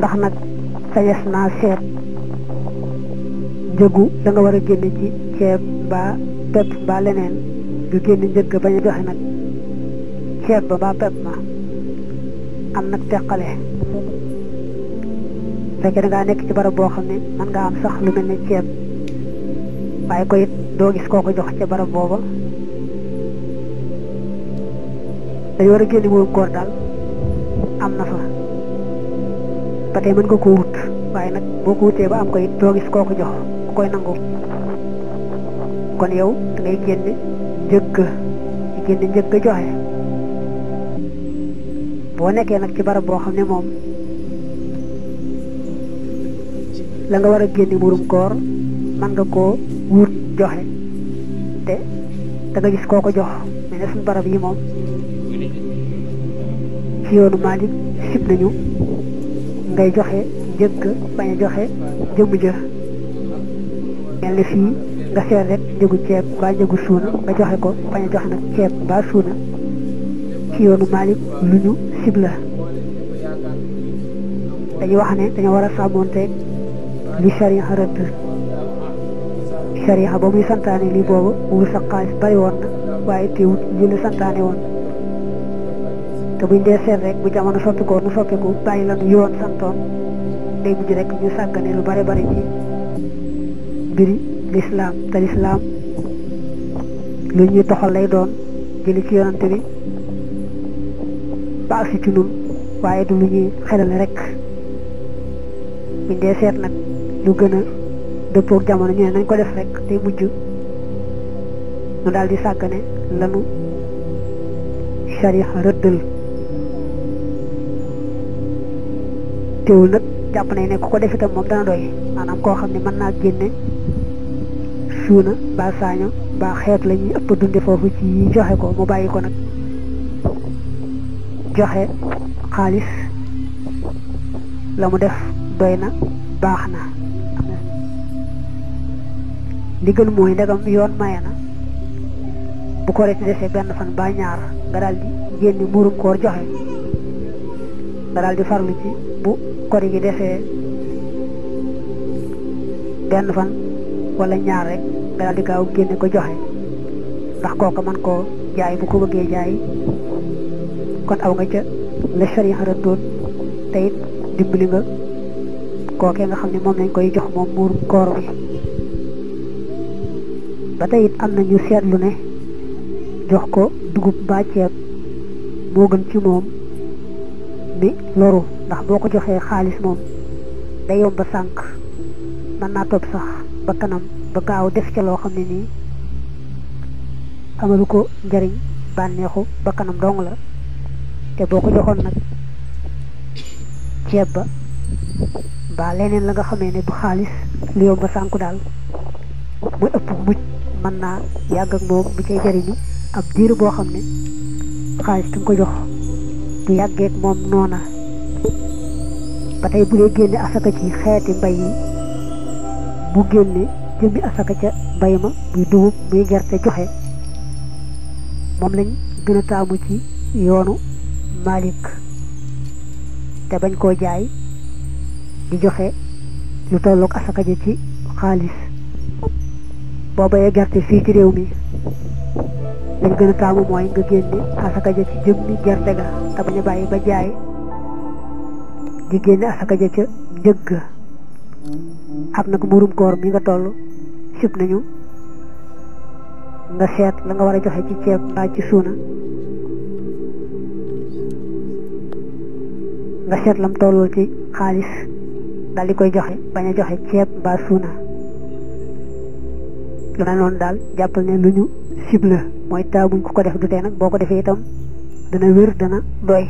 ndax nag sañes naa seet njëgu da nga war a génne ci ceeb mbaa pepp mbaa leneen nga génne njëgg bañ a joxe nag ceeb ba mbaa pepp ma am nag teqale fekkee da ngaa nekk ci barab boo xam ne mën ngaa am sax lu mel ne ceeb waaye ko it doo gis koo ko jox ca barab booba dañu war a génne murum koor daal am na fa ba tey mën nga ko wut waaye nag boo ko wutee ba am ko it doo gis koo ko jox ku koy nangu kon yow da ngay génne njëgg joxe boo nekkee nag ci barab boo xam ne moom la nga war a génne murum koor mën nga koo wut joxe te da nga gis koo ko jox mais ne suñu barab yi moom ci yoonu Maalik sib nañu ngay joxe njëgg bañ a joxe jëmm jë mel ni fii nga seet rek njëgu ceeb mbaa njëgu suuna nga joxe ko bañ a joxe nag ceeb mbaa suuna ci yoonu Maalik lu ñu sib la dañuy wax ne dañoo war a sàmmoonteeg li sariya rëdd sariya ba muy santaane lii boobu wur sa xaalis bari woon na waaye teewut lii la santaane woon te buñ dee seet rek bu jamono soppikoo nu soppiku bàyyi la nu yoon santoon day mujj rek ñu sàggane lu bare bari ci mbiri lislaam te lislaam lu ñuy toxal lay doon jëli ci yonante bi ba agsi ci nun waaye du lu ñuy xelale rek buñ dee seet nag lu gën a dëppook jamono ñu ne nañ ko def rek te mujj nu daal di sàggane lanu sariya rëddal teewul nag jàpp nañ ne ku ko def itam moom dana doy maanaam koo xam ne mën naa génne suuna mbaa saaño mbaa xeet la ñuy ëpp dunde foofu ci joxe ko mu bàyyi ko nag joxe xaalis la mu def doy na baax na li gën mooy ndegam yoon maye na bu ko rek desee benn fan ba ñaar nga daal di génne muurum koor joxe nga daal di farlu ci bu kori gi desee benn fan wala ñaar rek nga daal di gaaw génne ko joxe ndax kooka man koo jaay bu ko bëggee jaay kon aw nga ca la sariya rëddoon te it dimbali nga kookee nga xam ne moom lañ koy jox moom muurum koor bi ba tey it am na ñu seetlu ne jox ko dugub mbaa ceeb moo gën ci moom mi loru ndax boo ko joxee xaalis moom day yomba sànq mën naa topp sax ba kanam ba gaaw def ca loo xam ne nii amalu ko njariñ bànneexu ba kanam dong la te boo ko joxoon nag ceeb ba mbaa leneen la nga xamee ne du xaalis lu yomba sànku daal muy ëpp mujj mën naa yàgg ak moom bu cay jariñu ab diir boo xam ne xaalis tu nga ko jox bu yàggeek moom noona ba tey bu dee génne asaka ci xeeti mbay yi bu génne jëmmi asaka ca mbay ma muy dugub muy gerte joxe moom lañ gën a taamu ci yoonu Maalik te bañ koo jaay di joxe lu tollook asaka ja ci xaalis boo bayee gerte fii ci réew mi lañ gën a taamu mooy nga génne asaka ja ci jëmmi gerte ga te bañ a bàyyi ba jaay di génne asaka ja ca njëgg ak nag murum koor mi nga toll sib nañu nga seet la nga war a joxe ci ceeb mbaa ci suuna nga seet lam tollul ci xaalis daal di koy joxe bañ a joxe ceeb mbaa suuna lu mel noonu daal jàppal ne lu ñu sib la mooy taamuñ ko def du tee nag boo ko defee itam dana wér dana doy